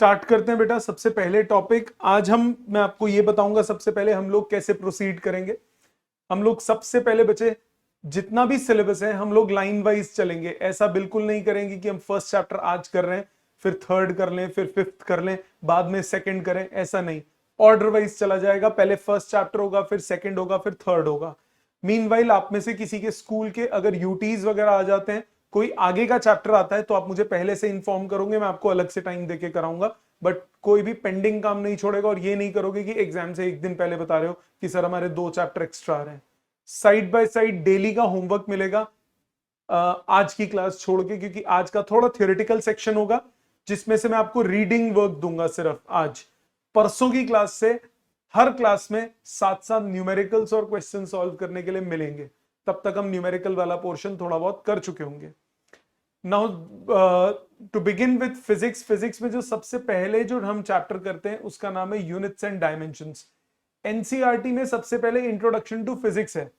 Start करते हैं बेटा। सबसे पहले टॉपिक आज मैं आपको ये बताऊंगा सबसे पहले हम लोग कैसे प्रोसीड करेंगे। हम लोग सबसे पहले बच्चे जितना भी सिलेबस है हम लोग लाइन वाइज चलेंगे। ऐसा बिल्कुल नहीं करेंगे कि हम फर्स्ट चैप्टर आज कर रहे हैं फिर थर्ड कर लें फिर फिफ्थ कर लें बाद में सेकंड करें, ऐसा नहीं। ऑर्डर वाइज चला जाएगा, पहले फर्स्ट चैप्टर होगा फिर सेकंड होगा फिर थर्ड होगा। मीनवाइल आप में से किसी के स्कूल के अगर यूटीज वगैरह आ जाते हैं, कोई आगे का चैप्टर आता है तो आप मुझे पहले से इन्फॉर्म करोगे, मैं आपको अलग से टाइम देके कराऊंगा। बट कोई भी पेंडिंग काम नहीं छोड़ेगा और ये नहीं करोगे कि एग्जाम से एक दिन पहले बता रहे हो कि सर हमारे 2 चैप्टर एक्स्ट्रा आ रहे हैं। साइड बाय साइड डेली का होमवर्क मिलेगा आज की क्लास छोड़ के, क्योंकि आज का थोड़ा थियोरेटिकल सेक्शन होगा जिसमें से मैं आपको रीडिंग वर्क दूंगा सिर्फ आज। परसों की क्लास से हर क्लास में साथ साथ न्यूमेरिकल्स और क्वेश्चन सॉल्व करने के लिए मिलेंगे। तब तक हम न्यूमेरिकल वाला पोर्शन थोड़ा बहुत कर चुके होंगे। Now to begin with physics. Physics में जो सबसे पहले जो हम चैप्टर करते हैं उसका नाम है यूनिट्स एंड डायमेंशंस। एनसीईआरटी में सबसे पहले इंट्रोडक्शन टू फिजिक्स है।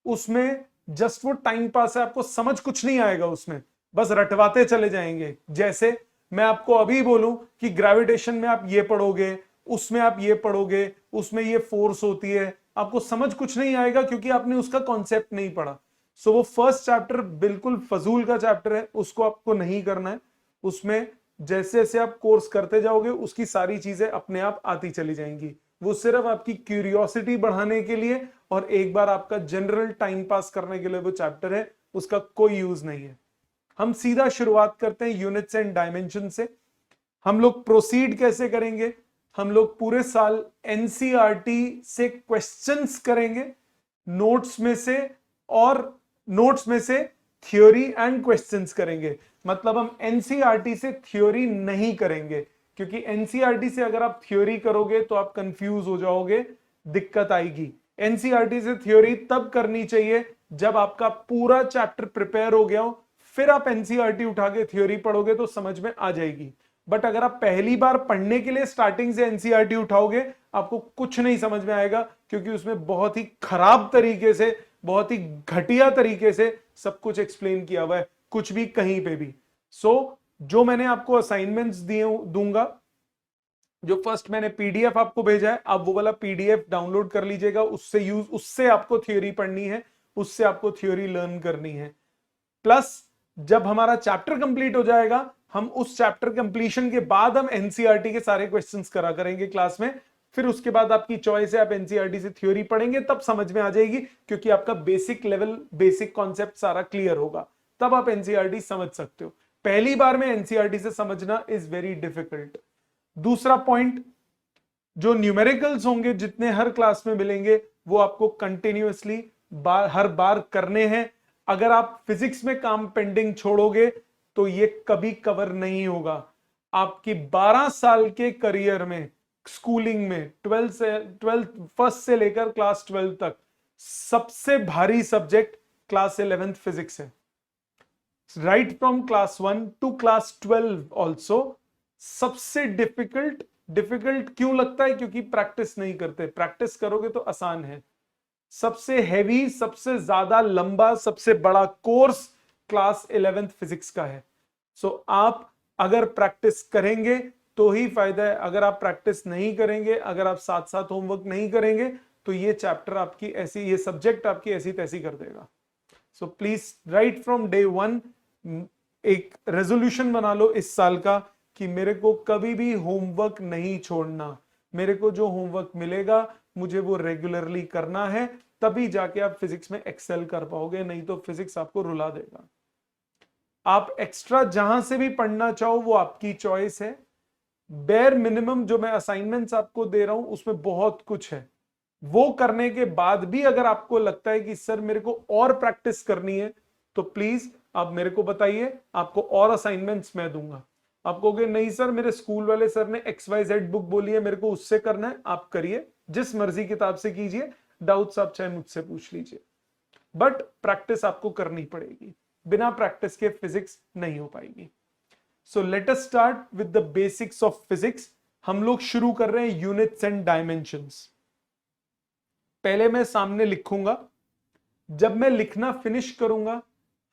उसमें जस्ट वो टाइम पास है, आपको समझ कुछ नहीं आएगा उसमें, बस रटवाते चले जाएंगे। जैसे मैं आपको अभी बोलूं कि ग्रेविटेशन में आप ये पढ़ोगे, उसमें आप ये पढ़ोगे, उसमें ये फोर्स होती है, आपको समझ कुछ नहीं आएगा क्योंकि आपने उसका कॉन्सेप्ट नहीं पढ़ा। सो वो फर्स्ट चैप्टर बिल्कुल फजूल का चैप्टर है, उसको आपको नहीं करना है। उसमें जैसे जैसे आप कोर्स करते जाओगे उसकी सारी चीजें अपने आप आती चली जाएंगी। वो सिर्फ आपकी क्यूरियोसिटी बढ़ाने के लिए और एक बार आपका जनरल टाइम पास करने के लिए वो चैप्टर है, उसका कोई यूज नहीं है। हम सीधा शुरुआत करते हैं यूनिट्स एंड डायमेंशन से। हम लोग प्रोसीड कैसे करेंगे, हम लोग पूरे साल एनसीईआरटी से क्वेश्चंस करेंगे नोट्स में से, और नोट्स में से थ्योरी एंड क्वेश्चंस करेंगे। मतलब हम एनसीईआरटी से थ्योरी नहीं करेंगे, क्योंकि एनसीईआरटी से अगर आप थ्योरी करोगे तो आप कंफ्यूज हो जाओगे, दिक्कत आएगी। एनसीईआरटी से थ्योरी तब करनी चाहिए जब आपका पूरा चैप्टर प्रिपेयर हो गया हो, फिर आप एनसीईआरटी उठा के थ्योरी पढ़ोगे तो समझ में आ जाएगी। बट अगर आप पहली बार पढ़ने के लिए स्टार्टिंग से एनसीईआरटी उठाओगे आपको कुछ नहीं समझ में आएगा, क्योंकि उसमें बहुत ही खराब तरीके से, बहुत ही घटिया तरीके से सब कुछ एक्सप्लेन किया हुआ है, कुछ भी कहीं पे भी। सो जो मैंने आपको असाइनमेंट्स दिए दूंगा, जो फर्स्ट मैंने पीडीएफ आपको भेजा है, आप वो वाला पीडीएफ डाउनलोड कर लीजिएगा। उससे आपको थ्योरी पढ़नी है, उससे आपको थ्योरी लर्न करनी है। प्लस जब हमारा चैप्टर कंप्लीट हो जाएगा, हम उस चैप्टर कंप्लीशन के बाद हम एनसीईआरटी के सारे क्वेश्चंस करा करेंगे क्लास में। फिर उसके बाद आपकी चॉइस है, आप एनसीईआरटी से थ्योरी पढ़ेंगे तब समझ में आ जाएगी, क्योंकि आपका बेसिक लेवल, बेसिक कॉन्सेप्ट सारा क्लियर होगा, तब आप एनसीईआरटी समझ सकते हो। पहली बार में एनसीईआरटी से समझना इज वेरी डिफिकल्ट। दूसरा पॉइंट, जो न्यूमेरिकल्स होंगे जितने हर क्लास में मिलेंगे वो आपको कंटिन्यूअसली हर बार करने हैं। अगर आप फिजिक्स में काम पेंडिंग छोड़ोगे तो ये कभी कवर नहीं होगा। आपकी 12 साल के करियर में, स्कूलिंग में, 12 फर्स्ट से लेकर क्लास 12 तक सबसे भारी सब्जेक्ट क्लास 11th फिजिक्स है। Right from class 1 to class 12 also सबसे डिफिकल्ट। डिफिकल्ट क्यों लगता है? क्योंकि प्रैक्टिस नहीं करते। प्रैक्टिस करोगे तो आसान है। सबसे हैवी, सबसे ज्यादा लंबा, सबसे बड़ा कोर्स क्लास 11th फिजिक्स का है। सो आप अगर प्रैक्टिस करेंगे तो ही फायदा है। अगर आप प्रैक्टिस नहीं करेंगे, अगर आप साथ साथ होमवर्क नहीं करेंगे तो ये चैप्टर आपकी ऐसी, ये सब्जेक्ट आपकी ऐसी तैसी कर देगा। So please right from day 1 एक रेजोल्यूशन बना लो इस साल का कि मेरे को कभी भी होमवर्क नहीं छोड़ना। मेरे को जो होमवर्क मिलेगा मुझे वो रेगुलरली करना है, तभी जाके आप फिजिक्स में एक्सेल कर पाओगे, नहीं तो फिजिक्स आपको रुला देगा। आप एक्स्ट्रा जहां से भी पढ़ना चाहो वो आपकी चॉइस है। बेयर मिनिमम जो मैं असाइनमेंट्स आपको दे रहा हूं उसमें बहुत कुछ है। वो करने के बाद भी अगर आपको लगता है कि सर मेरे को और प्रैक्टिस करनी है, तो प्लीज आप मेरे को बताइए, आपको और असाइनमेंट्स मैं दूंगा। आप कहोगे नहीं सर मेरे स्कूल वाले सर ने XYZ बुक बोली है, मेरे को उससे करना है, आप करिए, जिस मर्जी किताब से कीजिए, डाउट्स आप चाहे मुझसे पूछ लीजिए। बट प्रैक्टिस आपको करनी पड़ेगी, बिना प्रैक्टिस के फिजिक्स नहीं हो पाएगी। So let us start with the basics of physics. हम लोग शुरू कर रहे हैं यूनिट्स एंड डायमेंशंस। पहले मैं सामने लिखूंगा, जब मैं लिखना फिनिश करूंगा,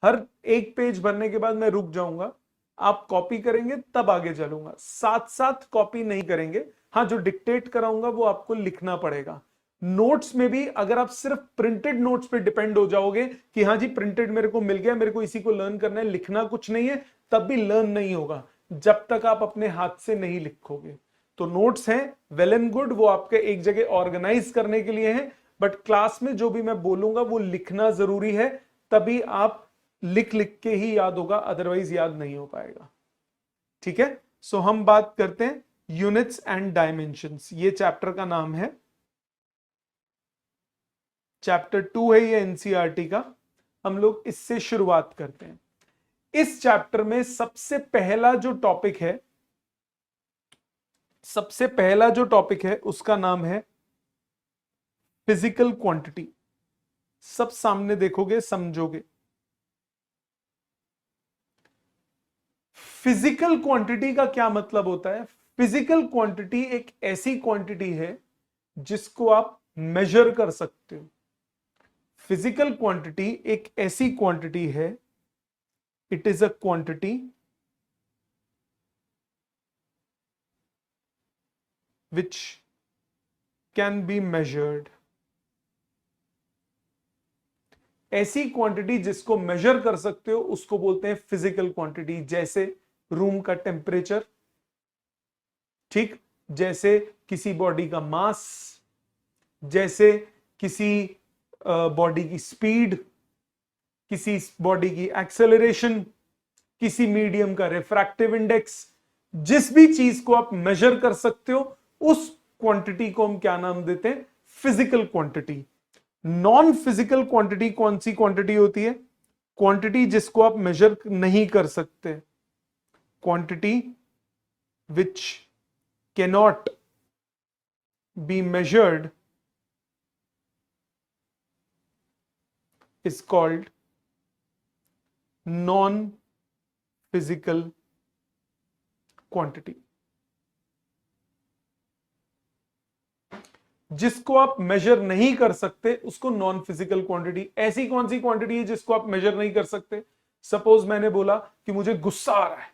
हर एक पेज भरने के बाद मैं रुक जाऊंगा, आप कॉपी करेंगे तब आगे चलूंगा, साथ साथ कॉपी नहीं करेंगे। हाँ, जो डिक्टेट कराऊंगा वो आपको लिखना पड़ेगा। नोट्स में भी अगर आप सिर्फ प्रिंटेड नोट्स पे डिपेंड हो जाओगे कि हाँ जी प्रिंटेड मेरे को मिल गया, मेरे को इसी को लर्न करना है, लिखना कुछ नहीं है, तब भी लर्न नहीं होगा जब तक आप अपने हाथ से नहीं लिखोगे। तो नोट्स हैं वेल एंड गुड, वो आपके एक जगह ऑर्गेनाइज करने के लिए हैं, बट क्लास में जो भी मैं बोलूंगा वो लिखना जरूरी है, तभी आप लिख लिख के ही याद होगा, अदरवाइज याद नहीं हो पाएगा। ठीक है, सो हम बात करते हैं यूनिट्स एंड डायमेंशंस। ये चैप्टर का नाम है, चैप्टर 2 है ये एनसीईआरटी का। हम लोग इससे शुरुआत करते हैं। इस चैप्टर में सबसे पहला जो टॉपिक है, उसका नाम है फिजिकल क्वांटिटी। सब सामने देखोगे समझोगे। फिजिकल क्वांटिटी का क्या मतलब होता है? फिजिकल क्वांटिटी एक ऐसी क्वांटिटी है जिसको आप मेजर कर सकते हो। फिजिकल क्वांटिटी एक ऐसी क्वांटिटी है, it is a quantity which can be measured. ऐसी क्वांटिटी जिसको मेजर कर सकते हो उसको बोलते हैं फिजिकल क्वांटिटी। जैसे रूम का टेम्परेचर, ठीक, जैसे किसी बॉडी का मास, जैसे किसी बॉडी की स्पीड, किसी बॉडी की एक्सेलरेशन, किसी मीडियम का रिफ्रैक्टिव इंडेक्स। जिस भी चीज को आप मेजर कर सकते हो उस क्वांटिटी को हम क्या नाम देते हैं? Physical quantity. Non physical quantity कौन सी क्वांटिटी होती है? क्वांटिटी जिसको आप मेजर नहीं कर सकते, quantity which cannot be measured is called non-physical quantity। जिसको आप मेजर नहीं कर सकते उसको नॉन फिजिकल क्वांटिटी। ऐसी कौन सी क्वांटिटी है जिसको आप मेजर नहीं कर सकते? सपोज मैंने बोला कि मुझे गुस्सा आ रहा है,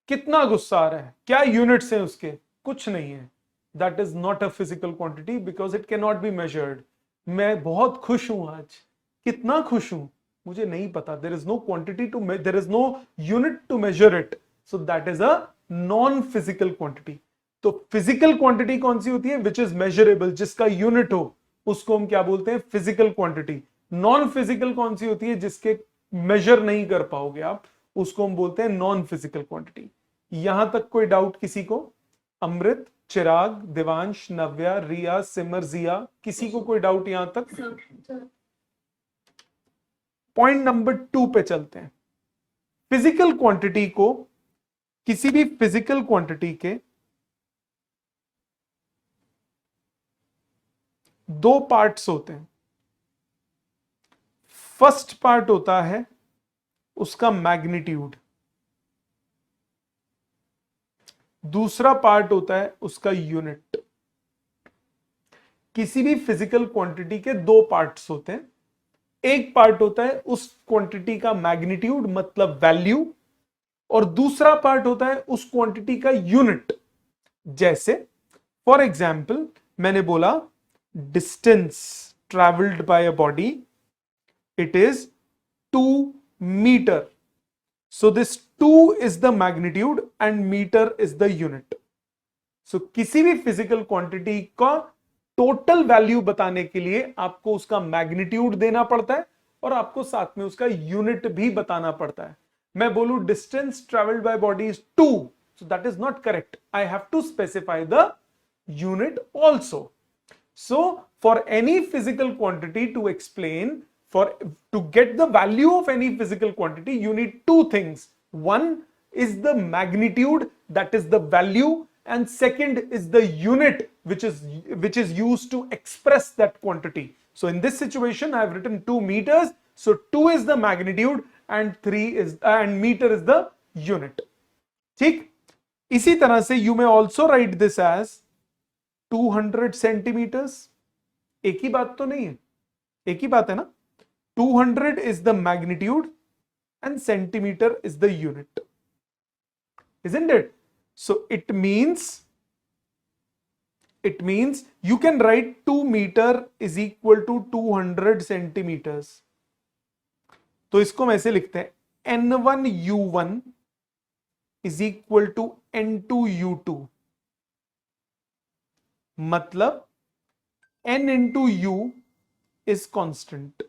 कितना गुस्सा आ रहा है, क्या यूनिट्स हैं उसके? कुछ नहीं है। That is not a physical quantity because it can not be measured. मैं बहुत खुश हूं आज, कितना खुश हूं मुझे नहीं पता। There is no quantity to, there is no unit to measure it, so that is a non physical quantity. तो फिजिकल क्वांटिटी कौन सी होती है? विच इज मेजरेबल, जिसका यूनिट हो, उसको हम क्या बोलते हैं? Physical quantity. नॉन फिजिकल कौन सी होती है? जिसके मेजर नहीं कर पाओगे आप, उसको हम बोलते हैं नॉन फिजिकल क्वांटिटी। यहां तक कोई डाउट किसी को? अमृत, चिराग, देवांश, नव्या, रिया, सिमर, जिया, किसी को कोई डाउट यहां तक? पॉइंट नंबर 2 पे चलते हैं। फिजिकल क्वांटिटी को, किसी भी फिजिकल क्वांटिटी के दो पार्ट्स होते हैं। फर्स्ट पार्ट होता है उसका मैग्नीट्यूड, दूसरा पार्ट होता है उसका यूनिट। किसी भी फिजिकल क्वांटिटी के दो पार्ट्स होते हैं। एक पार्ट होता है उस क्वांटिटी का मैग्नीट्यूड मतलब वैल्यू, और दूसरा पार्ट होता है उस क्वांटिटी का यूनिट। जैसे फॉर एग्जाम्पल मैंने बोला distance travelled by a body, it is 2 metre. So this 2 is the magnitude and metre is the unit. So किसी भी फिजिकल क्वांटिटी का टोटल वैल्यू बताने के लिए आपको उसका मैग्नीट्यूड देना पड़ता है और आपको साथ में उसका यूनिट भी बताना पड़ता है। मैं बोलूं distance travelled by body is 2, so that is not correct. I have to specify the unit also. So for any physical quantity to explain, to get the value of any physical quantity, you need two things. One is the magnitude, that is the value, and second is the unit which is used to express that quantity. So in this situation I have written 2 meters, so 2 is the magnitude and meter is the unit. ठीक, इसी तरह से you may also write this as 200 centimetres. एक ही बात तो नहीं है? एक ही बात है ना? 200 is the magnitude and centimeter is the unit. isn't it? So it means you can write 2 meter is equal to 200 centimeters. तो इसको हम ऐसे लिखते हैं n1u1 is equal to n2u2, मतलब n into u is constant.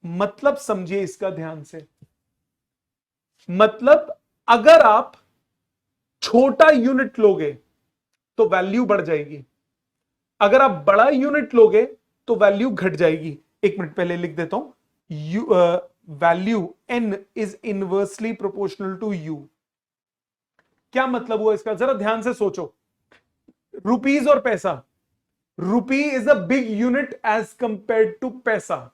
मतलब समझिए इसका ध्यान से, मतलब अगर आप छोटा यूनिट लोगे तो वैल्यू बढ़ जाएगी, अगर आप बड़ा यूनिट लोगे तो वैल्यू घट जाएगी. एक मिनट पहले लिख देता हूं, value n is inversely proportional to u. क्या मतलब हुआ इसका, जरा ध्यान से सोचो. रुपीज और पैसा, rupee is a big unit as compared to paisa.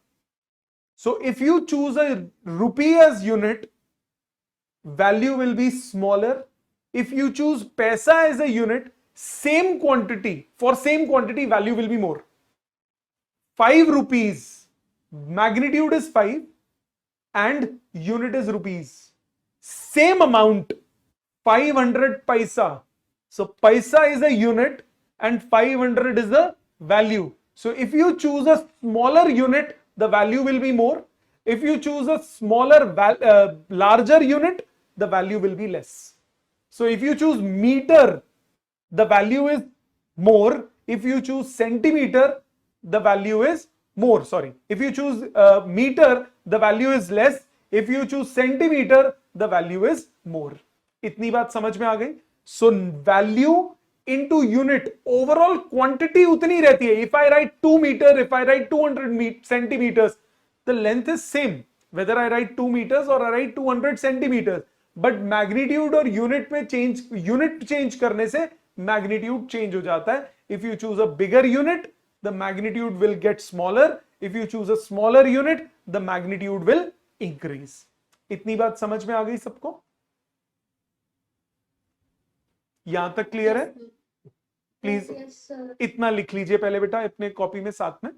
So if you choose a rupee as unit, value will be smaller. If you choose paisa as a unit, same quantity, for same quantity value will be more. 5 rupees, magnitude is 5 and unit is rupees. Same amount, 500 paisa. So paisa is a unit and 500 is the value. So if you choose a smaller unit, the value will be more. If you choose a larger unit, the value will be less. So if you choose meter, the value is more. If you choose centimeter, the value is more. Sorry. If you choose meter, the value is less. If you choose centimeter, the value is more. इतनी बात समझ में आ गई? So value into unit, overall quantity उतनी रहती है. If I write 2 meter, if I write 200 centimeters, the length is same whether I write 2 meters or I write 200 centimeters. But magnitude और unit में unit change करने से magnitude change हो जाता है. If you choose a bigger unit, the magnitude will get smaller. If you choose a smaller unit, the magnitude will increase. इतनी बात समझ में आ गई सबको? यहां तक क्लियर है? प्लीज इतना लिख लीजिए पहले बेटा अपने कॉपी में साथ में.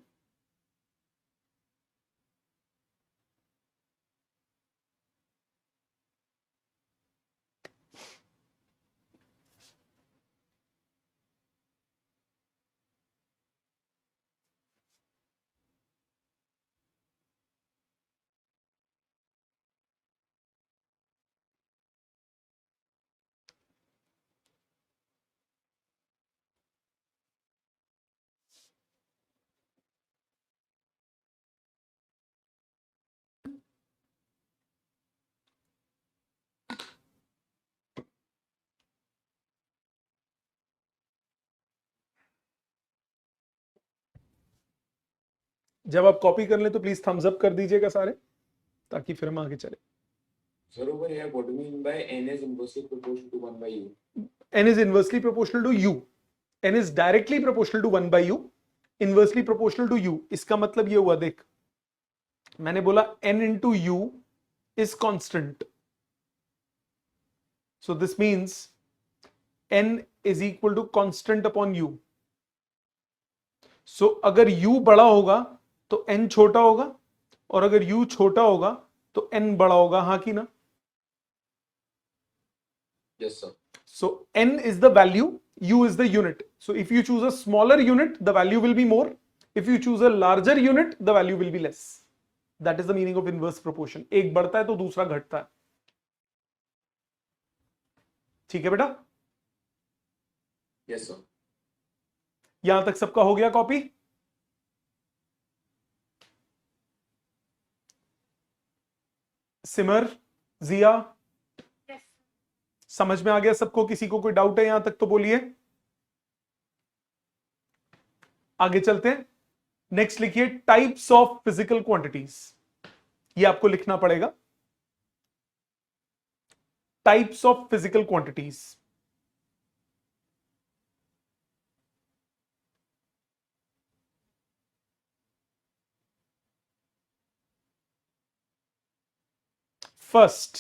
जब आप कॉपी कर ले तो प्लीज थम्स अप कर दीजिएगा सारे, ताकि फिर हम आगे चले. Sir, over here, what do you mean by n is inversely proportional to 1 by u? n is inversely proportional to u. n is directly proportional to 1 by u, inversely proportional to u. इसका मतलब ये हुआ, देख मैंने बोला n into u is constant. So this means n is equal to constant upon u. So अगर u बड़ा होगा तो n छोटा होगा, और अगर u छोटा होगा तो n बड़ा होगा. हाँ कि ना? Yes, sir. So n is the value, u is the unit. So if you choose a smaller unit, the value will be more. If you choose a larger unit, the value will be less. That is the meaning of inverse proportion. एक बढ़ता है तो दूसरा घटता है. ठीक है बेटा? Yes, sir. यहां तक सबका हो गया कॉपी? सिमर, जिया, समझ में आ गया सबको? किसी को कोई डाउट है यहां तक तो बोलिए. आगे चलते हैं. नेक्स्ट लिखिए टाइप्स ऑफ फिजिकल क्वांटिटीज. ये आपको लिखना पड़ेगा. Types of physical quantities. First,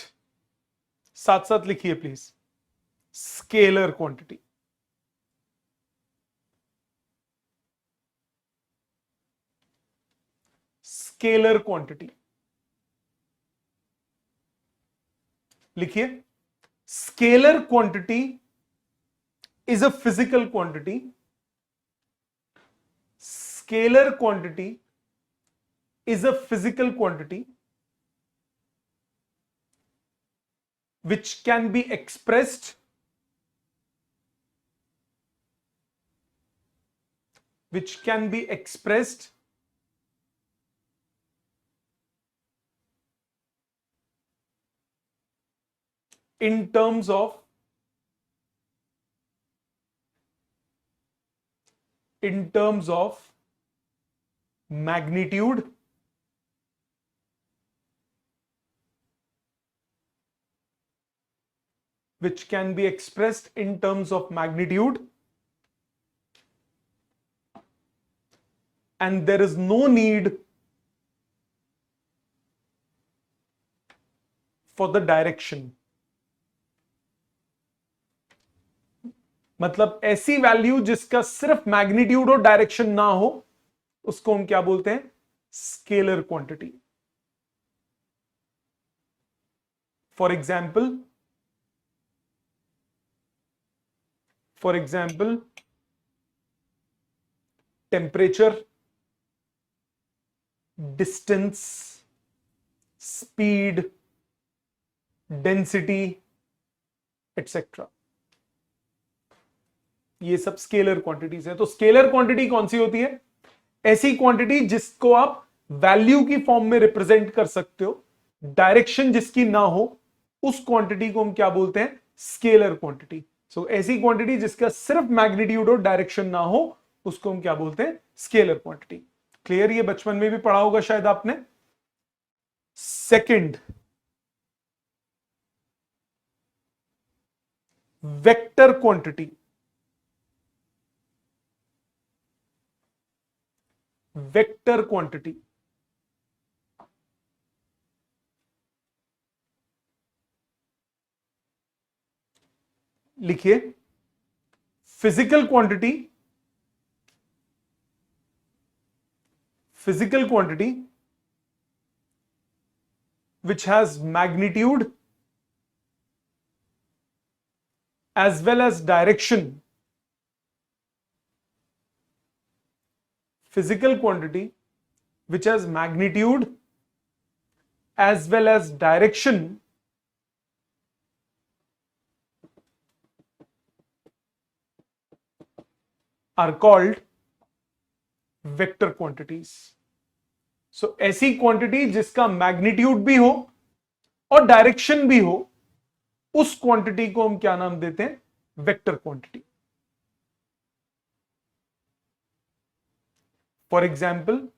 साथ साथ लिखिए please, scalar quantity. Scalar quantity लिखिए. scalar quantity is a physical quantity. Scalar quantity is a physical quantity which can be expressed in terms of magnitude which can be expressed in terms of magnitude, and there is no need for the direction. मतलब ऐसी value जिसका सिर्फ magnitude और direction ना हो, उसको हम क्या बोलते हैं? Scalar quantity. For example temperature, distance, speed, density etcetera, ये सब स्केलर क्वांटिटीज है. तो स्केलर क्वांटिटी कौन सी होती है? ऐसी क्वांटिटी जिसको आप वैल्यू की फॉर्म में रिप्रेजेंट कर सकते हो, डायरेक्शन जिसकी ना हो, उस क्वांटिटी को हम क्या बोलते हैं? Scalar quantity. सो ऐसी क्वांटिटी जिसका सिर्फ मैग्नीट्यूड और डायरेक्शन ना हो, उसको हम क्या बोलते हैं? Scalar quantity. क्लियर? ये बचपन में भी पढ़ा होगा शायद आपने. Second, vector quantity. Vector quantity लिखिए. Physical quantity which has magnitude as well as direction. Physical quantity which has magnitude as well as direction are called vector quantities. So ऐसी क्वांटिटी जिसका मैग्नीट्यूड भी हो और डायरेक्शन भी हो, उस quantity को हम क्या नाम देते हैं? Vector quantity. For example,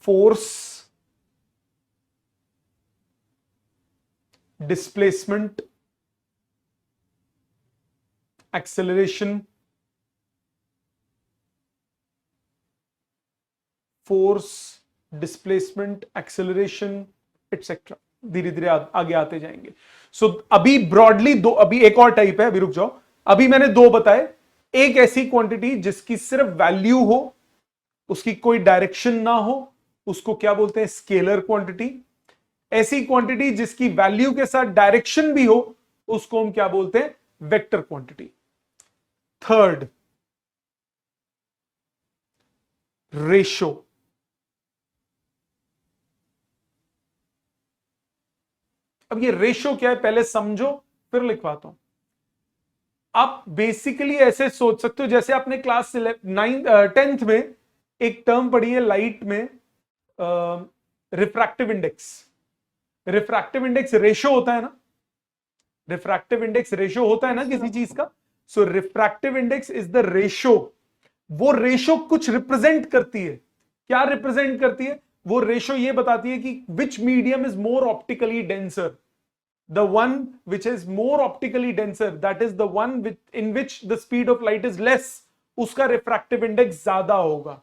force, displacement, acceleration, force, displacement, acceleration etcetera. धीरे धीरे आगे आते जाएंगे. सो अभी ब्रॉडली दो, अभी एक और टाइप है, अभी रुक जाओ. अभी मैंने दो बताए. एक ऐसी क्वांटिटी जिसकी सिर्फ वैल्यू हो, उसकी कोई डायरेक्शन ना हो, उसको क्या बोलते हैं? Scalar quantity. ऐसी क्वांटिटी जिसकी वैल्यू के साथ डायरेक्शन भी हो, उसको हम क्या बोलते हैं? Vector quantity. Third, ratio. अब ये रेशो क्या है पहले समझो, फिर लिखवाता हूं. आप बेसिकली ऐसे सोच सकते हो जैसे आपने क्लास 10th में एक टर्म पढ़ी है लाइट में, refractive index. Refractive index ratio होता है ना. रिफ्रैक्टिव इंडेक्स रेशो होता है ना किसी चीज का. So refractive index is the ratio. वो रेशो कुछ रिप्रेजेंट करती है. क्या रिप्रेजेंट करती है? वो रेशो ये बताती है कि विच medium is more optically denser. The one which is more optically denser, that is the one in which the speed of light is less, उसका रिफ्रैक्टिव इंडेक्स ज्यादा होगा.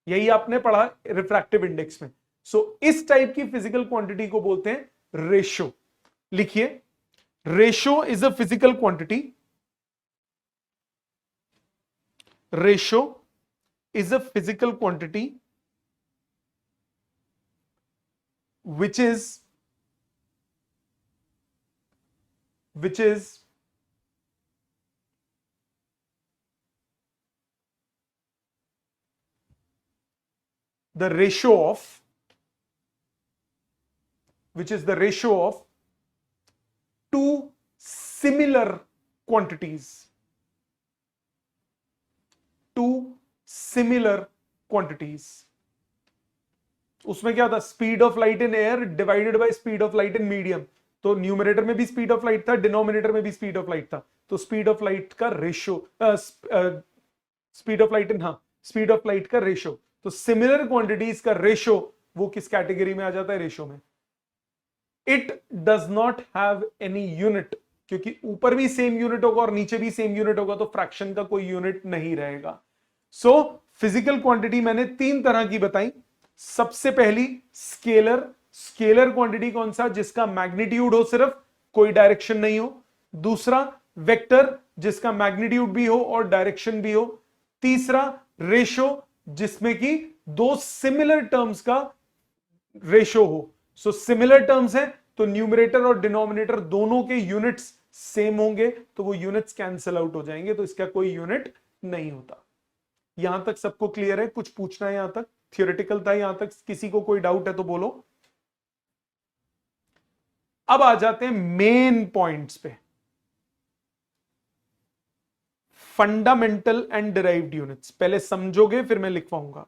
यही आपने पढ़ा रिफ्रैक्टिव इंडेक्स में. सो इस टाइप की फिजिकल क्वांटिटी को बोलते हैं रेशो. लिखिए, ratio is a physical quantity. Ratio is a physical quantity which is which is the ratio of two similar quantities. Two similar quantities. उसमें क्या था? Speed of light in air divided by speed of light in medium. तो numerator में भी speed of light था, denominator में भी speed of light था. तो स्पीड ऑफ लाइट का ratio, speed of light in, हाँ, स्पीड ऑफ लाइट का रेशियो. तो सिमिलर क्वांटिटीज का रेशियो वो किस कैटेगरी में आ जाता है? रेशियो में. It does not have any unit, क्योंकि ऊपर भी सेम यूनिट होगा और नीचे भी सेम यूनिट होगा, तो फ्रैक्शन का कोई यूनिट नहीं रहेगा. सो फिजिकल क्वांटिटी मैंने तीन तरह की बताई. सबसे पहली स्केलर. स्केलर क्वांटिटी कौन सा? जिसका मैग्नीट्यूड हो सिर्फ, कोई डायरेक्शन नहीं हो. दूसरा वेक्टर, जिसका मैग्नीट्यूड भी हो और डायरेक्शन भी हो. तीसरा रेशो, जिसमें कि दो सिमिलर टर्म्स का रेशो हो. सो सिमिलर टर्म्स है तो न्यूमरेटर और डिनोमिनेटर दोनों के यूनिट्स सेम होंगे, तो वो यूनिट्स कैंसिल आउट हो जाएंगे, तो इसका कोई यूनिट नहीं होता. यहां तक सबको क्लियर है? कुछ पूछना है? यहां तक थियोरेटिकल था. यहां तक किसी को कोई डाउट है तो बोलो. अब आ जाते हैं मेन पॉइंट्स पे. Fundamental and derived units. पहले समझोगे फिर मैं लिखवाऊंगा.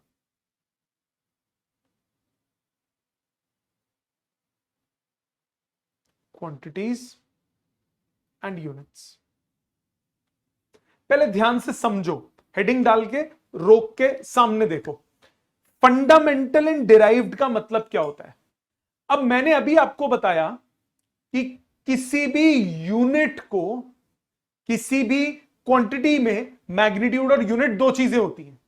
Quantities and units. पहले ध्यान से समझो, हेडिंग डाल के रोक के सामने देखो. फंडामेंटल एंड डिराइव्ड का मतलब क्या होता है? अब मैंने अभी आपको बताया कि किसी भी यूनिट को, किसी भी क्वांटिटी में मैग्नीट्यूड और यूनिट दो चीजें होती हैं.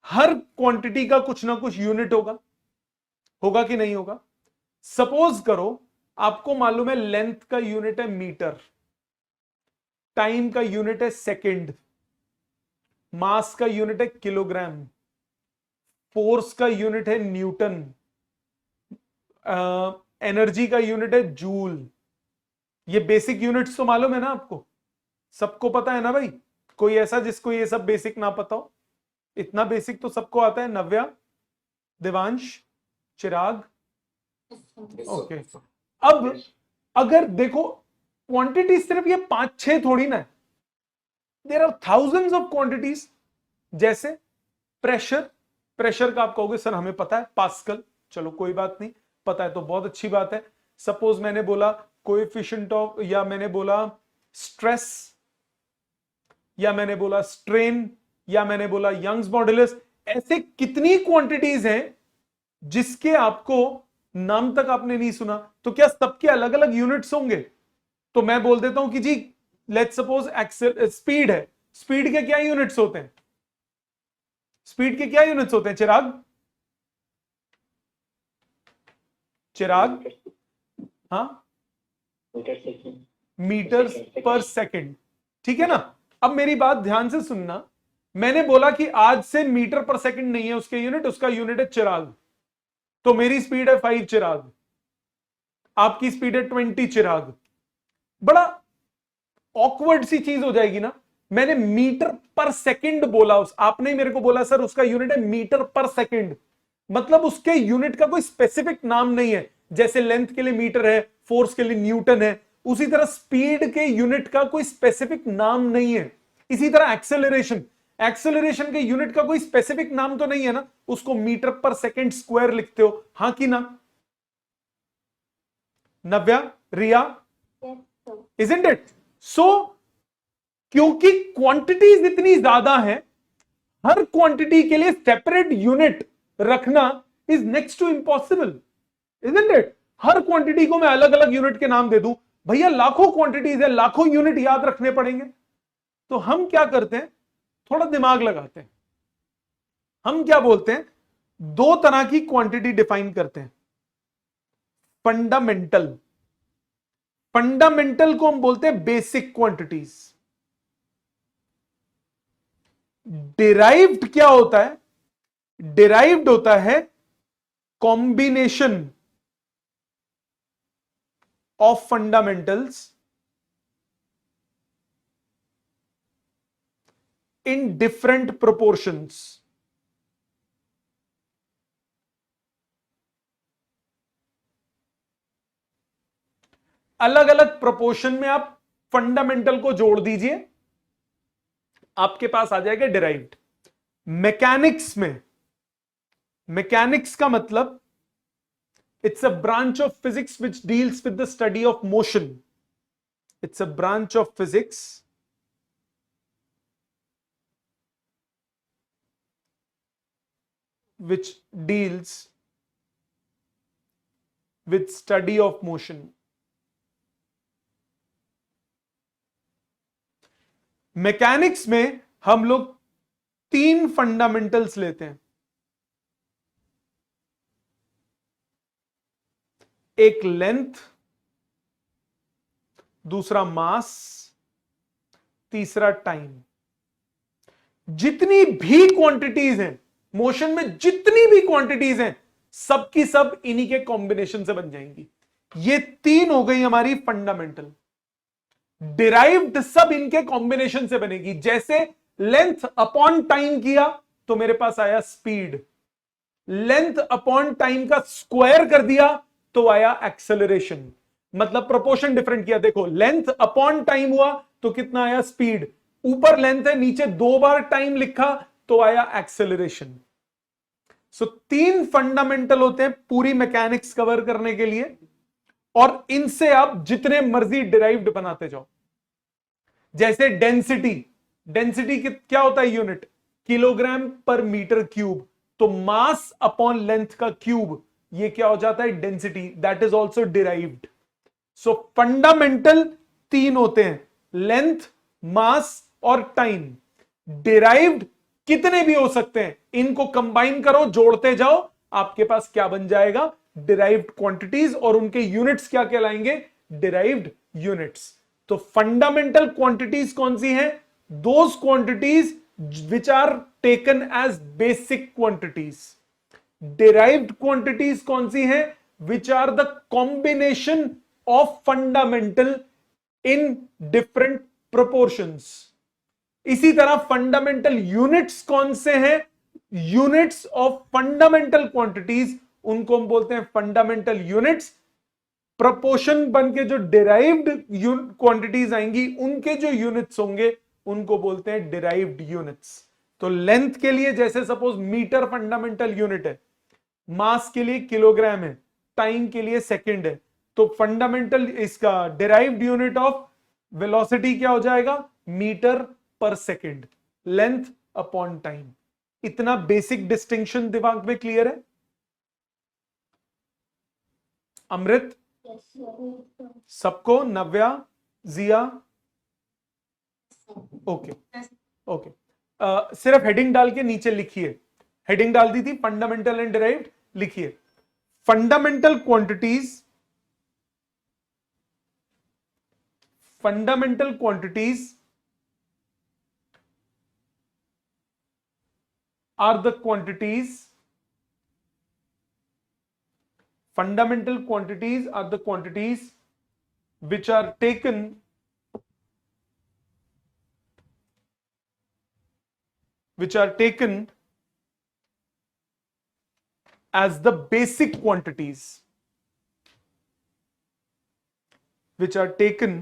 हर क्वांटिटी का कुछ ना कुछ यूनिट होगा. होगा कि नहीं होगा? सपोज करो आपको मालूम है लेंथ का यूनिट है मीटर, टाइम का यूनिट है सेकंड, मास का यूनिट है किलोग्राम, फोर्स का यूनिट है न्यूटन, एनर्जी का यूनिट है जूल. ये बेसिक यूनिट्स तो मालूम है ना आपको? सबको पता है ना भाई? कोई ऐसा जिसको ये सब बेसिक ना पता हो? इतना बेसिक तो सबको आता है. नव्या, देवांश, चिराग. ओके. अब अगर देखो क्वांटिटी सिर्फ ये 5-6 थोड़ी ना है. There are thousands of quantities. जैसे प्रेशर. प्रेशर का आप कहोगे सर हमें पता है पास्कल. चलो कोई बात नहीं, पता है तो बहुत अच्छी बात है. सपोज मैंने बोला कोएफिशिएंट ऑफ, या मैंने बोला स्ट्रेस, या मैंने बोला स्ट्रेन, या मैंने बोला यंग्स मॉडुलस. ऐसे कितनी क्वांटिटीज हैं जिसके आपको नाम तक आपने नहीं सुना. तो क्या सबके अलग अलग यूनिट्स होंगे? तो मैं बोल देता हूं कि जी लेट्स सपोज एक्सेल स्पीड है. स्पीड के क्या यूनिट्स होते हैं? स्पीड के क्या यूनिट्स होते हैं चिराग? चिराग, हाँ, मीटर्स पर सेकंड. ठीक है ना? अब मेरी बात ध्यान से सुनना. मैंने बोला कि आज से मीटर पर सेकंड नहीं है उसके यूनिट, उसका यूनिट है चिराग. तो मेरी स्पीड है 5 चिराग, आपकी स्पीड है 20 चिराग. बड़ा ऑकवर्ड सी चीज हो जाएगी ना. मैंने मीटर पर सेकंड बोला, आपने मेरे को बोला सर उसका यूनिट है मीटर पर सेकंड. मतलब उसके यूनिट का कोई स्पेसिफिक नाम नहीं है. जैसे लेंथ के लिए मीटर है, फोर्स के लिए न्यूटन है, उसी तरह स्पीड के यूनिट का कोई स्पेसिफिक नाम नहीं है. इसी तरह एक्सेलरेशन, एक्सेलरेशन के यूनिट का कोई स्पेसिफिक नाम तो नहीं है ना. उसको मीटर पर सेकंड स्क्वायर लिखते हो, हां कि ना? नव्या, रिया, इजंट इट? सो क्योंकि क्वांटिटीज इतनी ज्यादा है, हर क्वांटिटी के लिए सेपरेट यूनिट रखना is next to impossible, isn't it? हर क्वांटिटी को मैं अलग अलग यूनिट के नाम दे दूं, भैया लाखों क्वांटिटीज है, लाखों यूनिट याद रखने पड़ेंगे. तो हम क्या करते हैं, थोड़ा दिमाग लगाते हैं. हम क्या बोलते हैं, दो तरह की क्वांटिटी डिफाइन करते हैं. फंडामेंटल, फंडामेंटल को हम बोलते हैं बेसिक क्वांटिटीज. डिराइव्ड क्या होता है? डिराइव्ड होता है combination of fundamentals in different proportions. अलग अलग प्रोपोर्शन में आप फंडामेंटल को जोड़ दीजिए, आपके पास आ जाएगा डिराइव्ड। मैकेनिक्स में, मैकेनिक्स का मतलब it's a branch of physics which deals with the study of motion. It's a branch of physics which deals with study of motion. Mechanics में हम लोग 3 फंडामेंटल्स लेते हैं। एक लेंथ, दूसरा मास, तीसरा टाइम। जितनी भी क्वांटिटीज हैं मोशन में, जितनी भी क्वांटिटीज हैं, सबकी सब इन्हीं के कॉम्बिनेशन से बन जाएंगी। ये 3 हो गई हमारी फंडामेंटल। डिराइव्ड सब इनके कॉम्बिनेशन से बनेगी। जैसे लेंथ अपॉन टाइम किया तो मेरे पास आया स्पीड, लेंथ अपॉन टाइम का स्क्वायर कर दिया तो आया एक्सेलरेशन। मतलब प्रोपोर्शन डिफरेंट किया। देखो लेंथ अपॉन टाइम हुआ तो कितना आया स्पीड, ऊपर लेंथ है नीचे 2 बार टाइम लिखा तो आया एक्सेलरेशन। सो 3 फंडामेंटल होते हैं पूरी मैकेनिक्स कवर करने के लिए, और इनसे आप जितने मर्जी डिराइव्ड बनाते जाओ। जैसे डेंसिटी, डेंसिटी क्या होता है यूनिट, किलोग्राम पर मीटर क्यूब। तो मास अपॉन लेंथ का क्यूब, ये क्या हो जाता है density, that is also derived. So fundamental 3 होते हैं, लेंथ, मास और टाइम। डिराइव्ड कितने भी हो सकते हैं, इनको कंबाइन करो, जोड़ते जाओ, आपके पास क्या बन जाएगा, डिराइव्ड क्वांटिटीज, और उनके यूनिट्स क्या कहलाएंगे, डिराइव्ड यूनिट्स। तो फंडामेंटल क्वांटिटीज कौन सी हैं, those quantities which are taken as basic quantities. Derived quantities कौन सी हैं, which are the combination of fundamental in different proportions. इसी तरह फंडामेंटल यूनिट्स कौन से हैं, यूनिट्स ऑफ फंडामेंटल क्वांटिटीज, उनको हम बोलते हैं फंडामेंटल यूनिट्स। प्रोपोर्शन बन के जो डिराइव्ड क्वांटिटीज आएंगी, उनके जो यूनिट्स होंगे उनको बोलते हैं डिराइव्ड यूनिट्स। तो लेंथ के लिए जैसे सपोज मीटर फंडामेंटल यूनिट है, मास के लिए किलोग्राम है, टाइम के लिए सेकंड है। तो फंडामेंटल इसका डिराइव्ड यूनिट ऑफ वेलोसिटी क्या हो जाएगा, मीटर पर सेकंड, लेंथ अपॉन टाइम। इतना बेसिक डिस्टिंक्शन दिमाग में क्लियर है। अमृत, सबको, नव्या, जिया, ओके ओके। सिर्फ हेडिंग डाल के नीचे लिखिए, हेडिंग डाल दी थी फंडामेंटल एंड डिराइव्ड, लिखिए fundamental quantities, fundamental quantities are the quantities, fundamental quantities are the quantities which are taken as the basic quantities, which are taken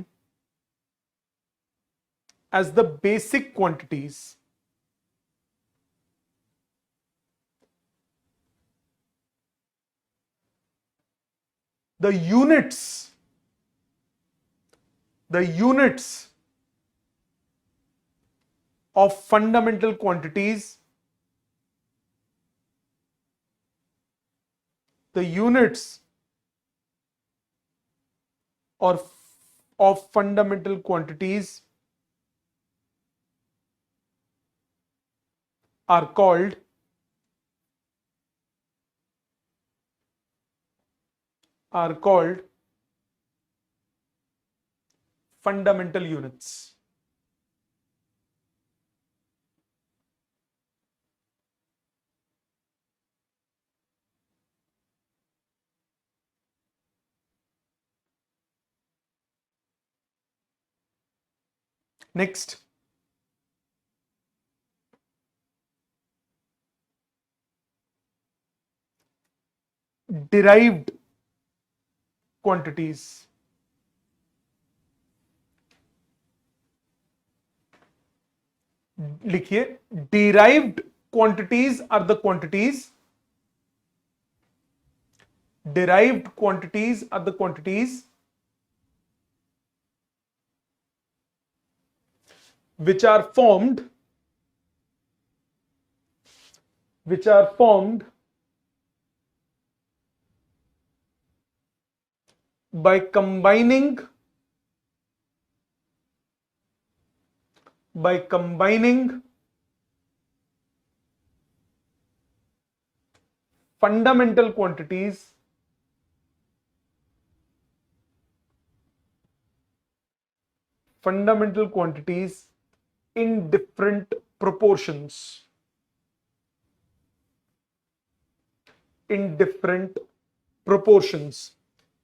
as the basic quantities. The units of fundamental quantities, the units or of fundamental quantities are called fundamental units. Next, derived quantities. लिखिए, derived quantities are the quantities, derived quantities are the quantities which are formed by combining fundamental quantities in different proportions,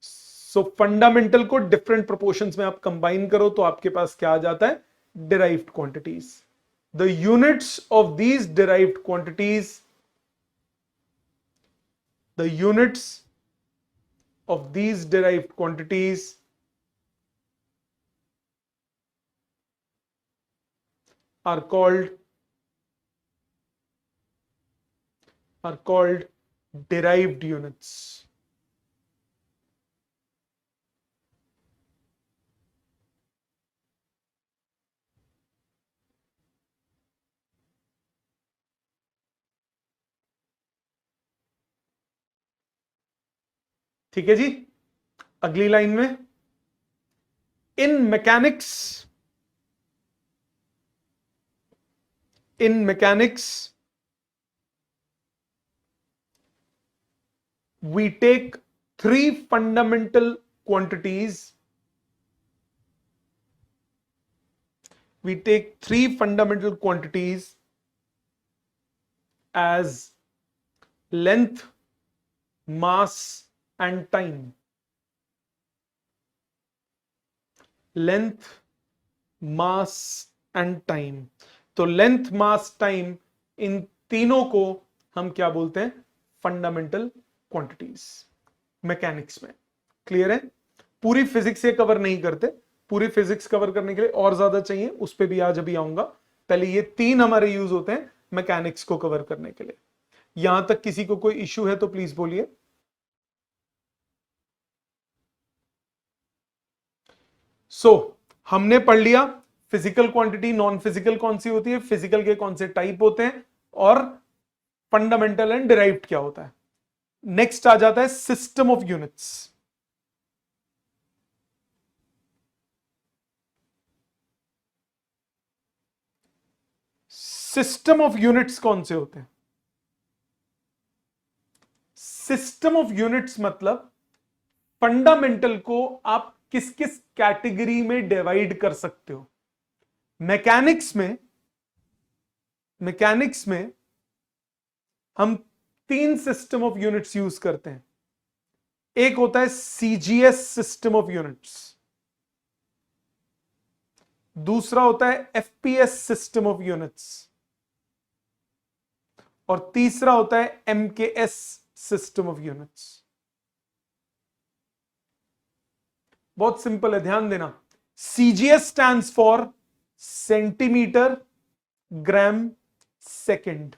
so fundamental को different proportions में आप combine करो तो आपके पास क्या आ जाता है, derived quantities. The units of these derived quantities, the units of these derived quantities are called derived units। ठीक है जी। अगली लाइन में, इन mechanics we take three fundamental quantities as length, mass and time। Length, mass and time. तो length, मास, time, इन तीनों को हम क्या बोलते हैं, फंडामेंटल क्वांटिटीज मैकेनिक्स में। क्लियर है? पूरी फिजिक्स ये कवर नहीं करते, पूरी फिजिक्स कवर करने के लिए और ज्यादा चाहिए, उस पर भी आज अभी आऊंगा। पहले ये तीन हमारे यूज होते हैं मैकेनिक्स को कवर करने के लिए। यहां तक किसी को कोई इश्यू है तो प्लीज बोलिए। हमने पढ़ लिया फिजिकल क्वांटिटी, नॉन फिजिकल कौन सी होती है, फिजिकल के कौन से टाइप होते हैं, और फंडामेंटल एंड डिराइव्ड क्या होता है। नेक्स्ट आ जाता है system of units. System of units कौन से होते हैं? सिस्टम ऑफ यूनिट्स मतलब फंडामेंटल को आप किस किस कैटेगरी में डिवाइड कर सकते हो। मैकेनिक्स में हम तीन सिस्टम ऑफ यूनिट्स यूज करते हैं। एक होता है सीजीएस सिस्टम ऑफ यूनिट्स, दूसरा होता है एफपीएस सिस्टम ऑफ यूनिट्स, और तीसरा होता है एमकेएस सिस्टम ऑफ यूनिट्स। बहुत सिंपल है, ध्यान देना। CGS stands for centimetre gram second,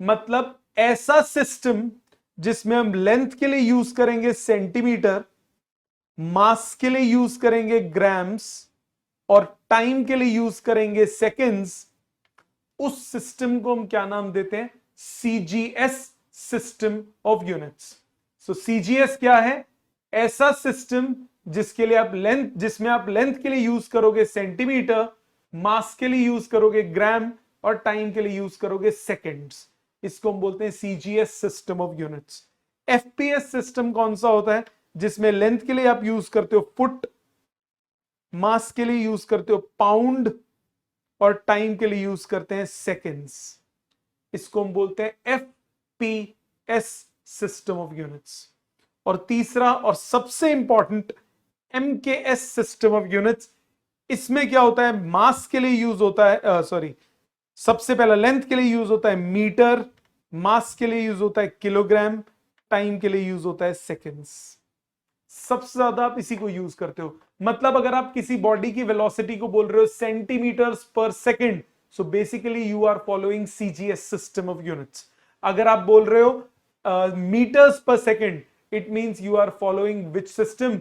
मतलब ऐसा सिस्टम जिसमें हम लेंथ के लिए यूज करेंगे सेंटीमीटर, मास के लिए यूज करेंगे ग्राम्स, और टाइम के लिए यूज करेंगे सेकंड्स। उस सिस्टम को हम क्या नाम देते हैं? CGS system of units. So CGS क्या है? ऐसा सिस्टम जिसके लिए आप जिसमें आप लेंथ के लिए यूज करोगे सेंटीमीटर, मास के लिए यूज करोगे ग्राम, और टाइम के लिए यूज करोगे सेकंड्स। इसको हम बोलते हैं CGS system of units. FPS system कौन सा होता है? जिसमें लेंथ के लिए आप यूज करते हो फुट, मास के लिए यूज करते हो पाउंड, और टाइम के लिए यूज करते हैं सेकंड्स। इसको हम बोलते हैं एफपीएस सिस्टम ऑफ यूनिट्स। और तीसरा और सबसे important MKS system of units. इसमें क्या होता है? मास के लिए यूज होता है, सबसे पहला लेंथ के लिए यूज होता है मीटर, मास के लिए यूज होता है किलोग्राम, टाइम के लिए यूज होता है सेकेंड्स। सबसे ज्यादा आप इसी को यूज करते हो। मतलब अगर आप किसी बॉडी की वेलोसिटी को बोल रहे हो सेंटीमीटर्स पर second, so basically you are following CGS system of units. अगर आप बोल रहे हो मीटर्स पर second, it means you are following which system,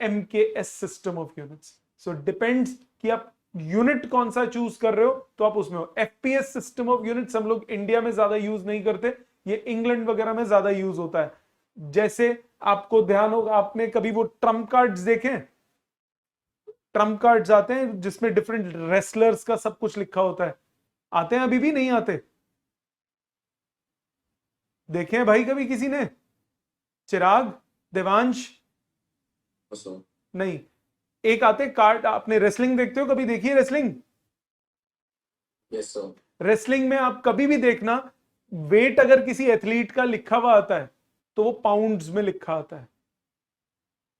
MKS system of units. So depends कि आप यूनिट कौन सा चूज कर रहे हो तो आप उसमें हो। एफपीएस सिस्टम ऑफ यूनिट्स हम लोग इंडिया में ज्यादा यूज नहीं करते, ये इंग्लैंड वगैरह में ज्यादा यूज होता है। जैसे आपको ध्यान होगा, आपने कभी वो ट्रम्प कार्ड्स देखे? ट्रम्प कार्ड्स आते हैं जिसमें डिफरेंट रेसलर्स का सब कुछ लिखा होता है, आते हैं अभी भी नहीं आते? देखे हैं भाई कभी किसी ने? चिराग, देवांश? सो नहीं। एक आते कार्ड, आपने रेसलिंग देखते हो, कभी देखी है रेसलिंग? Yes sir. रेसलिंग में आप कभी भी देखना, वेट अगर किसी एथलीट का लिखा हुआ आता है तो वो पाउंड्स में लिखा आता है।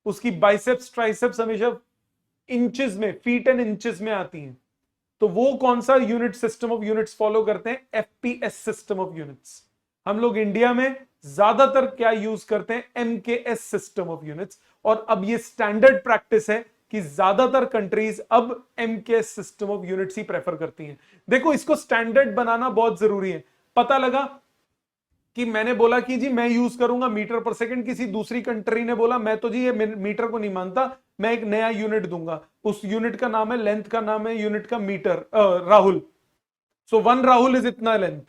उसकी बाइसेप्स ट्राइसेप्स हमेशा इंचेस में, फीट एंड इंचेस में आती हैं। तो वो कौन सा unit system of units follow करते हैं? FPS system of units. हम लोग इंडिया में ज्यादातर क्या यूज करते हैं? MKS system of units. और अब ये स्टैंडर्ड प्रैक्टिस है कि ज्यादातर कंट्रीज अब MKS system of units he prefer करती हैं। देखो, इसको स्टैंडर्ड बनाना बहुत जरूरी है। पता लगा कि मैंने बोला कि जी मैं यूज करूंगा मीटर पर सेकंड, किसी दूसरी कंट्री ने बोला मैं तो जी ये मीटर को नहीं मानता, मैं एक नया यूनिट दूंगा, उस यूनिट का नाम है, लेंथ का नाम है यूनिट का metre, Rahul. So 1 Rahul is इतना लेंथ।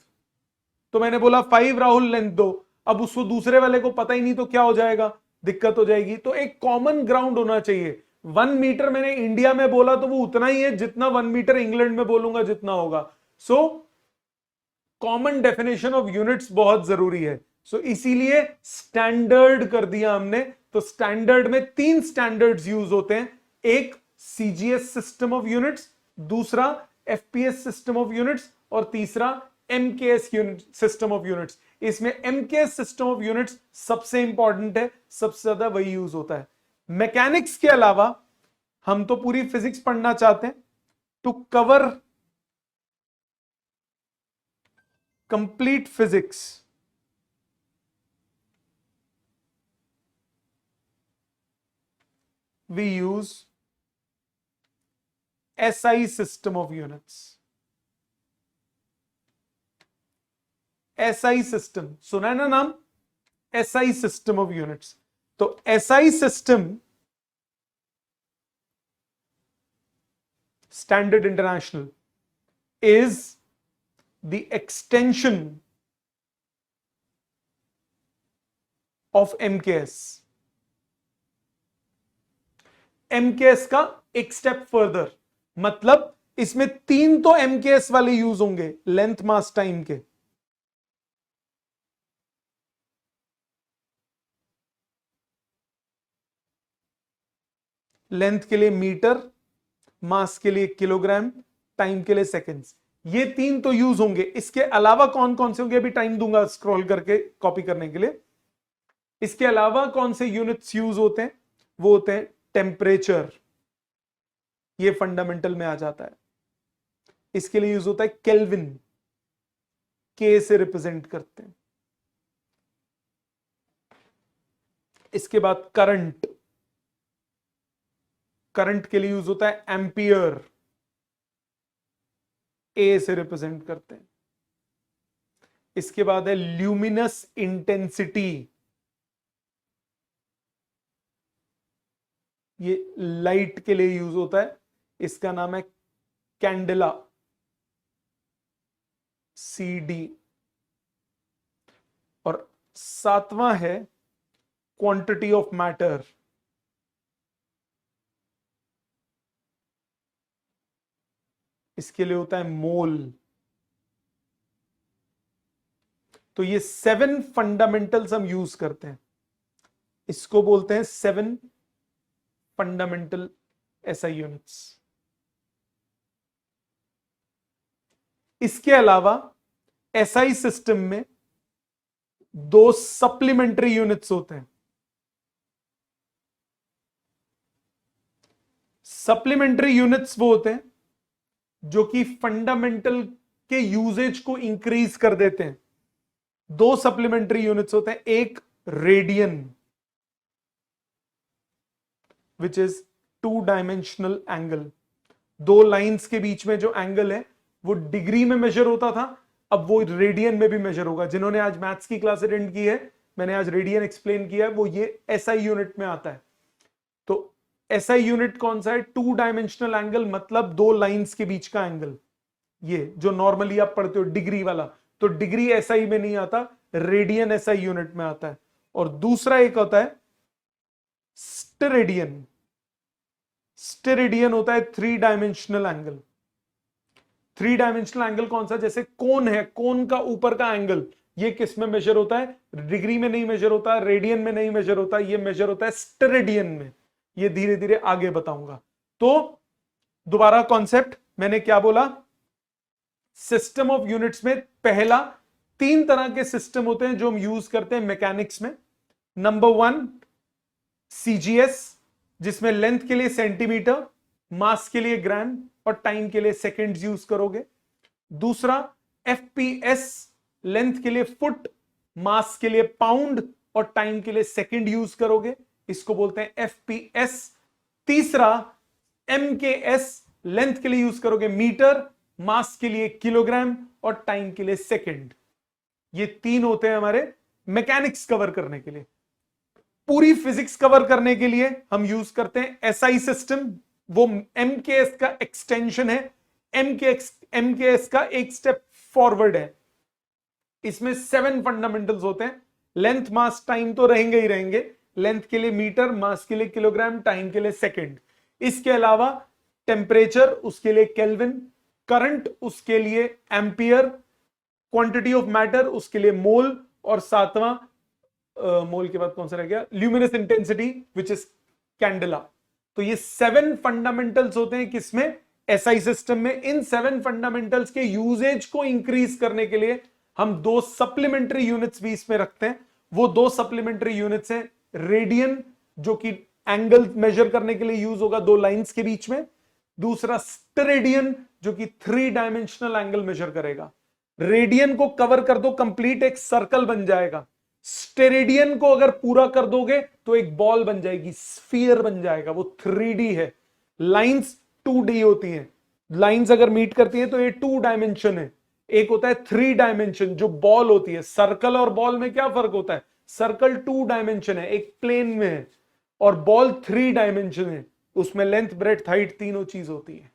तो मैंने बोला 5 राहुल लेंथ दो। अब उसको दूसरे वाले को पता ही नहीं तो क्या हो जाएगा? दिक्कत हो जाएगी। तो एक कॉमन ग्राउंड होना चाहिए। 1 मीटर मैंने इंडिया में बोला तो वो उतना ही है जितना 1 मीटर इंग्लैंड में बोलूंगा जितना होगा। So common definition of units बहुत जरूरी है। सो इसीलिए स्टैंडर्ड कर दिया हमने। तो स्टैंडर्ड में 3 स्टैंडर्ड्स यूज होते हैं। एक सीजीएस सिस्टम ऑफ यूनिट्स, दूसरा एफपीएस सिस्टम ऑफ यूनिट्स, और तीसरा एमकेएस सिस्टम ऑफ यूनिट्स। इसमें एमकेएस सिस्टम ऑफ यूनिट्स सबसे इंपॉर्टेंट है, सबसे ज्यादा वही यूज होता है। मैकेनिक्स के अलावा हम तो पूरी फिजिक्स पढ़ना चाहते हैं। To cover complete physics, we use SI system of units. SI system सुना है ना नाम? SI system of units. तो SI system Standard International is the extension of MKS. MKS का एक स्टेप फर्दर, मतलब इसमें 3 तो MKS वाले यूज होंगे लेंथ मास टाइम के। लेंथ के लिए मीटर, मास के लिए किलोग्राम, टाइम के लिए सेकेंड्स। ये 3 तो यूज होंगे। इसके अलावा कौन कौन से होंगे? अभी टाइम दूंगा स्क्रॉल करके कॉपी करने के लिए। इसके अलावा कौन से यूनिट्स यूज होते हैं? वो होते हैं टेम्परेचर, ये फंडामेंटल में आ जाता है। इसके लिए यूज होता है केल्विन, के से रिप्रेजेंट करते हैं। इसके बाद करंट, करंट के लिए यूज होता है एम्पियर, ए से रिप्रेजेंट करते हैं। इसके बाद है ल्यूमिनस इंटेंसिटी, ये लाइट के लिए यूज होता है, इसका नाम है कैंडेला, CD। और 7वां है क्वांटिटी ऑफ मैटर, इसके लिए होता है मोल। तो ये 7 फंडामेंटल्स हम यूज करते हैं, इसको बोलते हैं 7 फंडामेंटल SI यूनिट्स। इसके अलावा SI सिस्टम में 2 सप्लीमेंट्री यूनिट्स होते हैं। सप्लीमेंट्री यूनिट्स वो होते हैं जो कि फंडामेंटल के यूजेज को इंक्रीज कर देते हैं। दो सप्लीमेंट्री यूनिट्स होते हैं, एक radian which is two dimensional angle. दो लाइंस के बीच में जो एंगल है वो डिग्री में मेजर होता था, अब वो रेडियन में भी मेजर होगा। जिन्होंने आज मैथ्स की क्लास अटेंड की है, मैंने आज रेडियन एक्सप्लेन किया है, वो ये एसआई यूनिट में आता है। तो एसआई यूनिट कौन सा है? टू डायमेंशनल एंगल, मतलब दो लाइंस के बीच का एंगल। ये जो नॉर्मली आप पढ़ते हो डिग्री वाला, तो डिग्री एसआई में नहीं आता, रेडियन एसआई यूनिट में आता है। और दूसरा एक होता है स्टेरेडियन। स्टेरेडियन होता है three dimensional angle. Three dimensional angle कौन सा? जैसे कोन है, कोन का ऊपर का एंगल, ये किस में मेजर होता है? डिग्री में नहीं मेजर होता, रेडियन में नहीं मेजर होता, ये मेजर होता है स्टेरेडियन में। ये धीरे धीरे आगे बताऊंगा। तो दोबारा कॉन्सेप्ट मैंने क्या बोला? सिस्टम ऑफ यूनिट्स में पहला, तीन तरह के सिस्टम होते हैं जो हम यूज करते हैं मैकेनिक्स में। नंबर वन सीजीएस, जिसमें लेंथ के लिए सेंटीमीटर, मास के लिए ग्राम और टाइम के लिए सेकेंड्स यूज करोगे। दूसरा एफपीएस, लेंथ के लिए फुट, मास के लिए पाउंड और टाइम के लिए सेकेंड यूज करोगे, इसको बोलते हैं एफपीएस। तीसरा एमकेएस, लेंथ के लिए यूज करोगे मीटर, मास के लिए किलोग्राम और टाइम के लिए सेकेंड। ये तीन होते हैं हमारे मैकेनिक्स कवर करने के लिए। पूरी फिजिक्स कवर करने के लिए हम यूज करते हैं एसआई सिस्टम, वो एमकेएस का एक्सटेंशन है। एमकेएस का एक स्टेप फॉरवर्ड है। इसमें 7 फंडामेंटल्स होते हैं। लेंथ, मास, टाइम तो रहेंगे ही रहेंगे। लेंथ के लिए मीटर, मास के लिए किलोग्राम, टाइम के लिए सेकेंड। इसके अलावा टेम्परेचर, उसके लिए केल्विन, करंट उसके लिए एम्पियर, क्वांटिटी ऑफ मैटर उसके लिए मोल, और सातवां मोल के बाद कौन सा रह गया? Luminous intensity which is candela. तो ये 7 फंडामेंटल्स होते हैं किसमें? एसआई सिस्टम में। इन 7 फंडामेंटल्स के यूजेज को इंक्रीज करने के लिए हम दो सप्लीमेंट्री यूनिट्स भी इसमें रखते हैं। वो दो सप्लीमेंट्री यूनिट्स हैं रेडियन, जो कि एंगल मेजर करने के लिए यूज होगा दो लाइंस के बीच में। दूसरा स्टेरेडियन, जो कि 3 डायमेंशनल एंगल मेजर करेगा। रेडियन को कवर कर दो कंप्लीट, एक सर्कल बन जाएगा। स्टेरेडियन को अगर पूरा कर दोगे तो एक बॉल बन जाएगी, स्फीयर बन जाएगा, वो 3D है। लाइंस 2D होती हैं। लाइंस अगर मीट करती हैं तो ये 2 डायमेंशन है। एक होता है 3 डायमेंशन जो बॉल होती है। सर्कल और बॉल में क्या फर्क होता है? सर्कल 2 डायमेंशन है, एक प्लेन में है, और बॉल 3 डायमेंशन है, उसमें लेंथ, ब्रेड्थ, हाइट तीनों चीज होती है।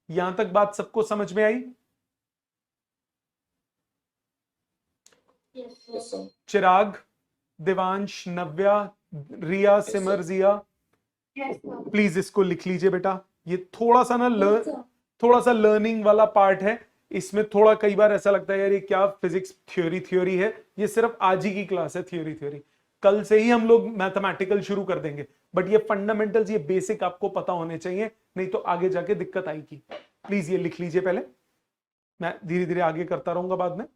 यहां तक बात सबको समझ में आई? Yes, sir. Chirag, Devansh, Navya, Riya, Simar, Jiya, please इसको लिख लीजिए बेटा। ये थोड़ा सा ना थोड़ा सा लर्निंग वाला पार्ट है। इसमें थोड़ा कई बार ऐसा लगता है यार ये क्या फिजिक्स थ्योरी थ्योरी है। ये सिर्फ आज ही की क्लास है थ्योरी थ्योरी, कल से ही हम लोग मैथमेटिकल शुरू कर देंगे। बट ये फंडामेंटल्स, ये बेसिक आपको पता होने चाहिए, नहीं तो आगे जाके दिक्कत आएगी। प्लीज ये लिख लीजिए पहले, मैं धीरे धीरे आगे करता रहूंगा बाद में।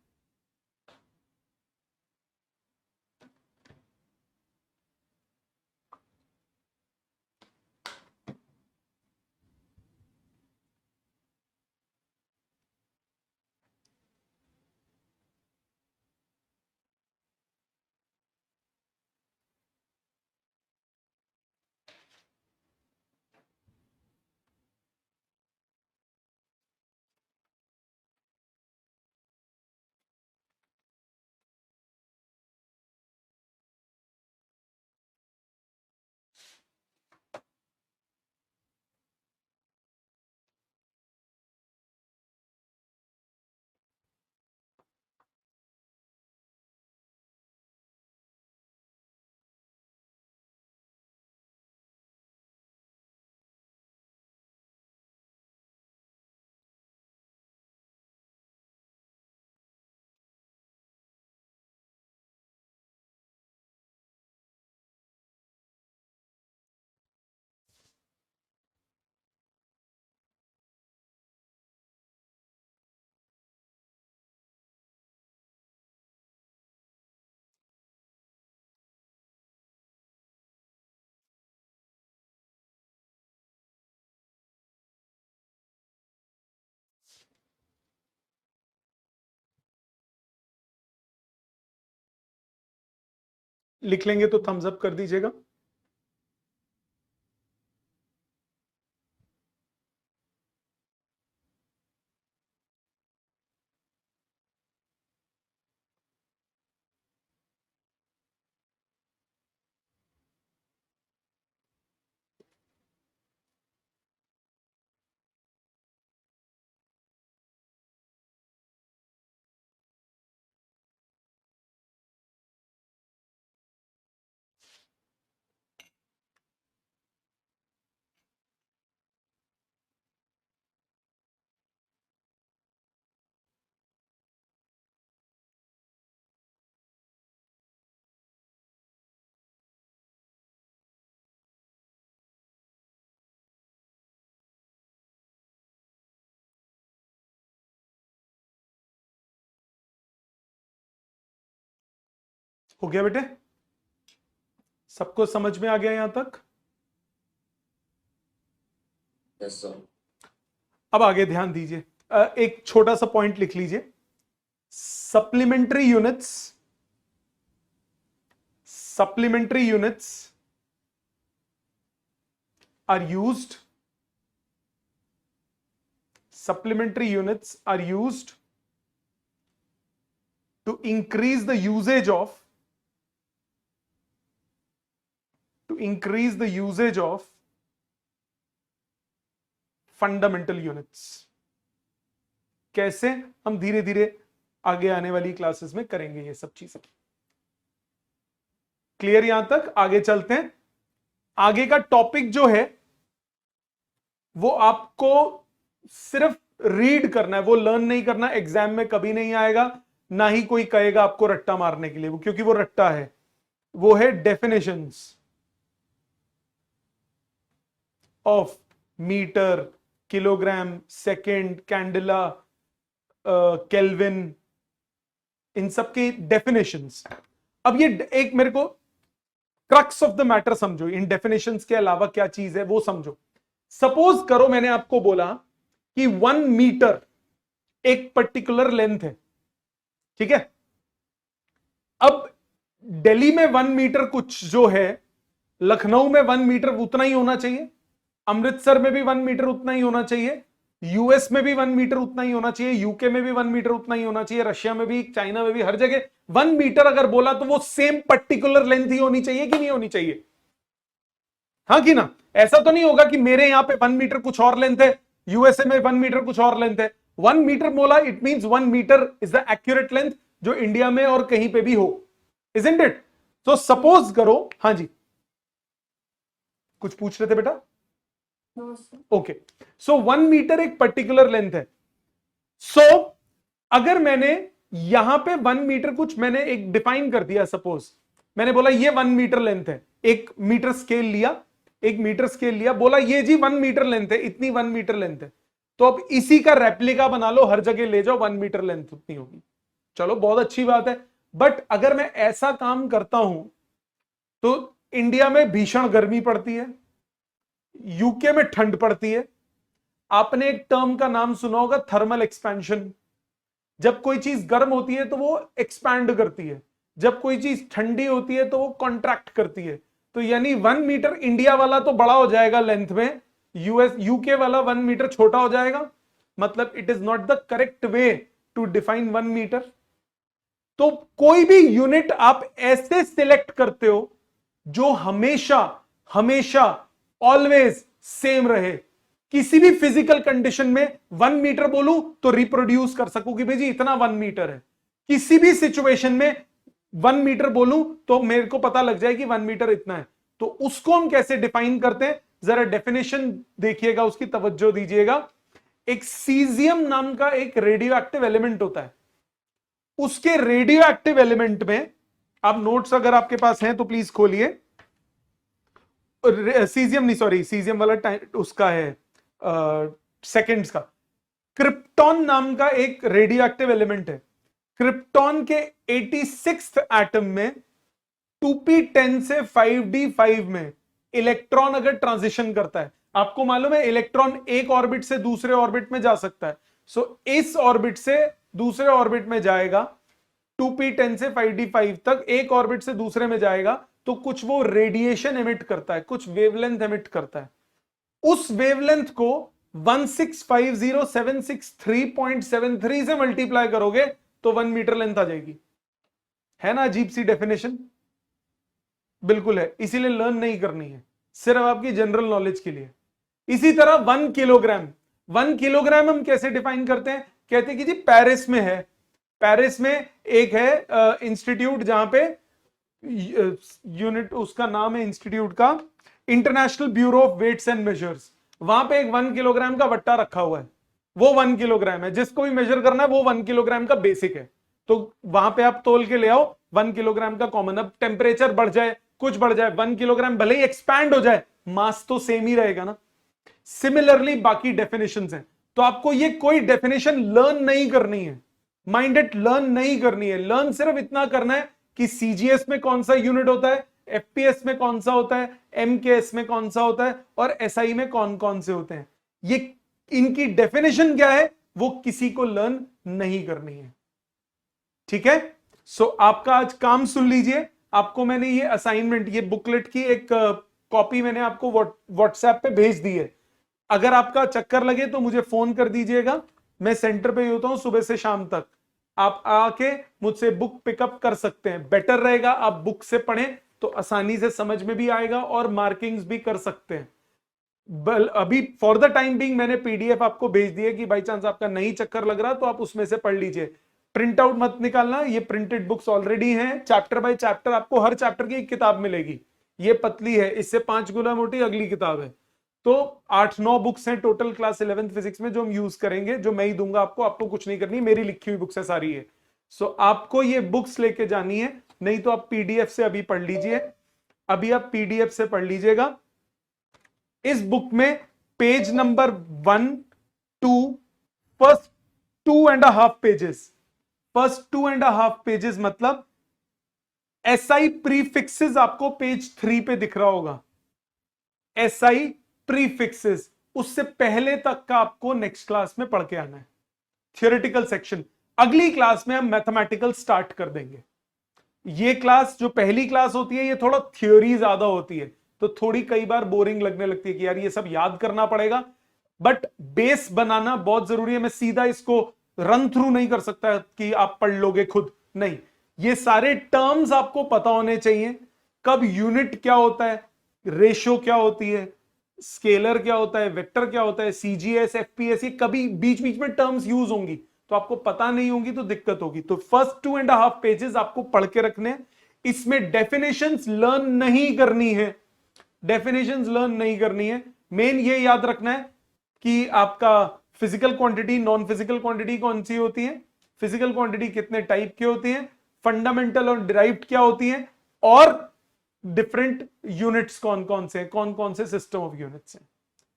लिख लेंगे तो थम्स अप कर दीजिएगा। हो गया बेटे? सबको समझ में आ गया यहां तक? Yes sir. अब आगे ध्यान दीजिए, एक छोटा सा पॉइंट लिख लीजिए। Supplementary units are used to increase the usage of fundamental units. कैसे? हम धीरे धीरे आगे आने वाली क्लासेस में करेंगे ये सब चीजें। क्लियर यहां तक? आगे चलते हैं। आगे का टॉपिक जो है वो आपको सिर्फ रीड करना है, वो लर्न नहीं करना। एग्जाम में कभी नहीं आएगा, ना ही कोई कहेगा आपको रट्टा मारने के लिए, वो क्योंकि वो रट्टा है। वो है definitions of metre, kilogram, second, candela, kelvin, इन सब की डेफिनेशंस। अब ये एक मेरे को क्रक्स ऑफ द मैटर समझो, इन डेफिनेशंस के अलावा क्या चीज है वो समझो। सपोज करो मैंने आपको बोला कि 1 मीटर एक पर्टिकुलर लेंथ है, ठीक है? अब दिल्ली में 1 मीटर कुछ जो है, लखनऊ में 1 मीटर उतना ही होना चाहिए, अमृतसर में भी 1 मीटर उतना ही होना चाहिए, यूएस में भी 1 मीटर उतना ही होना चाहिए, यूके में भी 1 मीटर उतना ही होना चाहिए, रशिया में भी, चाइना में भी, हर जगह 1 मीटर अगर बोला तो वो सेम पर्टिकुलर लेंथ ही होनी चाहिए कि नहीं होनी चाहिए? हाँ कि ना? ऐसा तो नहीं होगा कि मेरे यहां पे 1 मीटर कुछ और लेंथ है, यूएसए में 1 मीटर कुछ और लेंथ है। 1 मीटर बोला, it means 1 metre is the accurate length जो इंडिया में और कहीं पे भी हो, इजंट इट? तो सपोज करो, हाँ जी कुछ पूछ रहे थे बेटा? ओके, सो 1 मीटर एक पर्टिकुलर लेंथ है। सो अगर मैंने यहां पे 1 मीटर कुछ मैंने एक डिफाइन कर दिया, सपोज मैंने बोला ये 1 मीटर लेंथ है, एक मीटर स्केल लिया, बोला ये जी 1 मीटर लेंथ है, इतनी 1 मीटर लेंथ है। तो अब इसी का रेप्लिका बना लो, हर जगह ले जाओ, 1 मीटर लेंथ उतनी होगी। चलो बहुत अच्छी बात है, बट अगर मैं ऐसा काम करता हूं तो इंडिया में भीषण गर्मी पड़ती है, यूके में ठंड पड़ती है। आपने एक टर्म का नाम सुना होगा, थर्मल एक्सपेंशन। जब कोई चीज गर्म होती है तो वो एक्सपैंड करती है, जब कोई चीज ठंडी होती है तो वो कॉन्ट्रैक्ट करती है। तो यानी 1 मीटर इंडिया वाला तो बड़ा हो जाएगा लेंथ में, यूके वाला 1 मीटर छोटा हो जाएगा। मतलब it is not the correct way to define 1 metre. तो कोई भी यूनिट आप ऐसे सिलेक्ट करते हो जो हमेशा हमेशा ऑलवेज सेम रहे। किसी भी फिजिकल कंडीशन में 1 मीटर बोलूं तो रिप्रोड्यूस कर सकूं कि भाई जी इतना 1 मीटर है। किसी भी सिचुएशन में 1 मीटर बोलूं तो मेरे को पता लग जाए कि 1 मीटर इतना है। तो उसको हम कैसे डिफाइन करते हैं, जरा डेफिनेशन देखिएगा, उसकी तवज्जो दीजिएगा। एक सीजियम नाम का एक रेडियो एक्टिव एलिमेंट होता है, उसके रेडियो एक्टिव एलिमेंट में, आप नोट्स अगर आपके पास हैं तो प्लीज खोलिए। सीजियम नहीं, सॉरी सीजियम वाला टाइम उसका है सेकेंड्स का। क्रिप्टॉन नाम का एक रेडियो एक्टिव एलिमेंट है। क्रिप्टॉन के 86th एटम में 2p10 से 5d5 में इलेक्ट्रॉन अगर ट्रांजिशन करता है, आपको मालूम है इलेक्ट्रॉन एक ऑर्बिट से दूसरे ऑर्बिट में जा सकता है। सो इस ऑर्बिट से दूसरे ऑर्बिट में जाएगा 2p10 से 5d5 तक एक ऑर्बिट से दूसरे में जाएगा तो कुछ वो रेडिएशन एमिट करता है, कुछ वेवलेंथ एमिट करता है। उस वेवलेंथ को 1650763.73 से मल्टीप्लाई करोगे तो 1 मीटर लेंथ आ जाएगी। है ना अजीब सी डेफिनेशन? बिल्कुल है, इसीलिए लर्न नहीं करनी है, सिर्फ आपकी जनरल नॉलेज के लिए। इसी तरह 1 किलोग्राम, 1 किलोग्राम हम कैसे डिफाइन करते हैं? कहते हैं कि जी पेरिस में है, पेरिस में एक है इंस्टीट्यूट जहां पे यूनिट, उसका नाम है इंस्टीट्यूट का International Bureau of Weights and Measures. वहां पे एक 1 किलोग्राम का वट्टा रखा हुआ है, वो 1 किलोग्राम है, जिसको भी मेजर करना है वो 1 किलोग्राम का बेसिक है, तो वहां पे आप तोल के ले आओ 1 किलोग्राम का कॉमन। अब टेम्परेचर बढ़ जाए, कुछ बढ़ जाए, 1 किलोग्राम भले ही एक्सपैंड हो जाए, मास तो सेम ही रहेगा ना। सिमिलरली बाकी डेफिनेशंस हैं, तो आपको ये कोई डेफिनेशन लर्न नहीं करनी है, माइंडेड लर्न नहीं करनी है। लर्न सिर्फ इतना करना है कि सीजीएस में कौन सा यूनिट होता है, एफपीएस में कौन सा होता है, एमकेएस में कौन सा होता है, और एसआई में कौन कौन से होते हैं। ये इनकी डेफिनेशन क्या है वो किसी को लर्न नहीं करनी है। ठीक है, सो आपका आज काम सुन लीजिए। आपको मैंने ये असाइनमेंट, ये बुकलेट की एक कॉपी मैंने आपको व्हाट्सएप पे भेज दी है। अगर आपका चक्कर लगे तो मुझे फोन कर दीजिएगा, मैं सेंटर पे ही होता हूं सुबह से शाम तक। आप आके मुझसे बुक पिकअप कर सकते हैं। बेटर रहेगा आप बुक से पढ़ें तो आसानी से समझ में भी आएगा और मार्किंग्स भी कर सकते हैं। अभी फॉर द टाइम बिंग मैंने पीडीएफ आपको भेज दी है कि बाई चांस आपका नहीं चक्कर लग रहा तो आप उसमें से पढ़ लीजिए। प्रिंट आउट मत निकालना, ये प्रिंटेड बुक्स ऑलरेडी हैं, चैप्टर बाय चैप्टर आपको हर चैप्टर की एक किताब मिलेगी। ये पतली है, इससे 5 गुना मोटी अगली किताब है। तो 8-9 बुक्स हैं टोटल क्लास 11th फिजिक्स में जो हम यूज करेंगे, जो मैं ही दूंगा आपको। आपको कुछ नहीं करनी, मेरी लिखी हुई बुक्स है सारी है। सो आपको ये बुक्स लेके जानी है, नहीं तो आप पीडीएफ से अभी पढ़ लीजिए। अभी आप पीडीएफ से पढ़ लीजिएगा। इस बुक में page number 1, 2, first 2.5 pages, first 2.5 pages मतलब एसआई प्रीफिक्सेस आपको पेज 3 पे दिख रहा होगा। एसआई प्रीफिक्सेस, उससे पहले तक का आपको नेक्स्ट क्लास में पढ़ के आना है, थियोरेटिकल सेक्शन। अगली क्लास में हम मैथमेटिकल स्टार्ट कर देंगे। ये क्लास जो पहली क्लास होती है ये थोड़ा थ्योरी ज्यादा होती है, तो थोड़ी कई बार बोरिंग लगने लगती है कि यार ये सब याद करना पड़ेगा, बट बेस बनाना बहुत जरूरी है। मैं सीधा इसको रन थ्रू नहीं कर सकता कि आप पढ़ लोगे खुद, नहीं, ये सारे टर्म्स आपको पता होने चाहिए। कब यूनिट क्या होता है, रेशो क्या होती है, स्केलर क्या होता है, वेक्टर क्या होता है, सीजीएस, एफपीएस, ये कभी बीच बीच में टर्म्स यूज होंगी तो आपको पता नहीं होंगी तो दिक्कत होगी। तो फर्स्ट 2.5 पेजेस आपको पढ़ के रखने हैं। इसमें डेफिनेशंस लर्न नहीं करनी है, डेफिनेशंस लर्न नहीं करनी है। मेन ये याद रखना है कि आपका physical quantity, non physical quantity कौन सी होती है, फिजिकल क्वांटिटी कितने टाइप की होती है, फंडामेंटल और डिराइव्ड क्या होती है, और डिफरेंट यूनिट्स कौन कौन से सिस्टम ऑफ यूनिट्स हैं।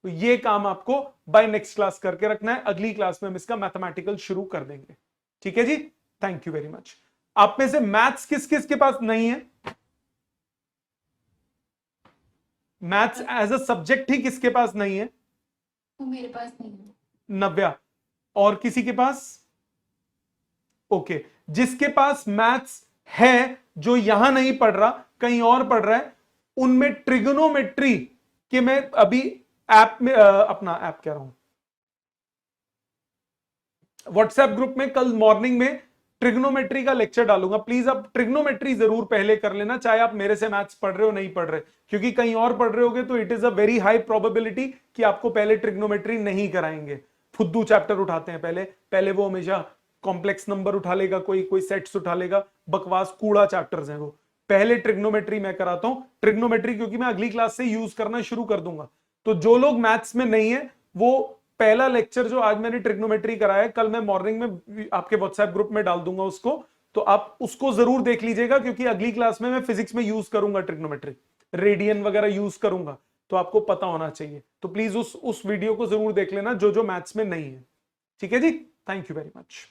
तो ये काम आपको बाय नेक्स्ट क्लास करके रखना है। अगली क्लास में हम इसका मैथमेटिकल शुरू कर देंगे। ठीक है जी, थैंक यू वेरी मच। आप में से मैथ्स किस किस के पास नहीं है? मैथ्स एज अ सब्जेक्ट ही किसके पास नहीं है? मेरे पास नहीं है। नव्या, और किसी के पास? ओके, जिसके पास मैथ्स है, जो यहां नहीं पढ़ रहा कहीं और पढ़ रहा है, उनमें ट्रिगोनोमेट्री के मैं अभी ऐप में अपना ऐप कह रहा हूं, व्हाट्सएप ग्रुप में कल मॉर्निंग में ट्रिग्नोमेट्री का लेक्चर डालूंगा। प्लीज आप ट्रिग्नोमेट्री जरूर पहले कर लेना, चाहे आप मेरे से मैथ्स पढ़ रहे हो नहीं पढ़ रहे, क्योंकि कहीं और पढ़ रहे होगे तो it is a very high probability कि आपको पहले ट्रिग्नोमेट्री नहीं कराएंगे। फुद्दू चैप्टर उठाते हैं पहले वो हमेशा कॉम्प्लेक्स नंबर उठा लेगा, कोई सेट्स उठा लेगा, बकवास कूड़ा चैप्टर्स हैं वो। पहले ट्रिग्नोमेट्री मैं कराता हूं, ट्रिग्नोमेट्री क्योंकि मैं अगली क्लास से यूज करना शुरू कर दूंगा। तो जो लोग मैथ्स में नहीं है, वो पहला लेक्चर जो आज मैंने ट्रिग्नोमेट्री कराया है, कल मैं मॉर्निंग में आपके व्हाट्सएप ग्रुप में डाल दूंगा उसको, तो आप उसको जरूर देख लीजिएगा, क्योंकि अगली क्लास में मैं फिजिक्स में यूज करूंगा ट्रिग्नोमेट्री, रेडियन वगैरह यूज करूंगा, तो आपको पता होना चाहिए। तो प्लीज उस वीडियो को जरूर देख लेना जो मैथ्स में नहीं है। ठीक है जी, थैंक यू वेरी मच।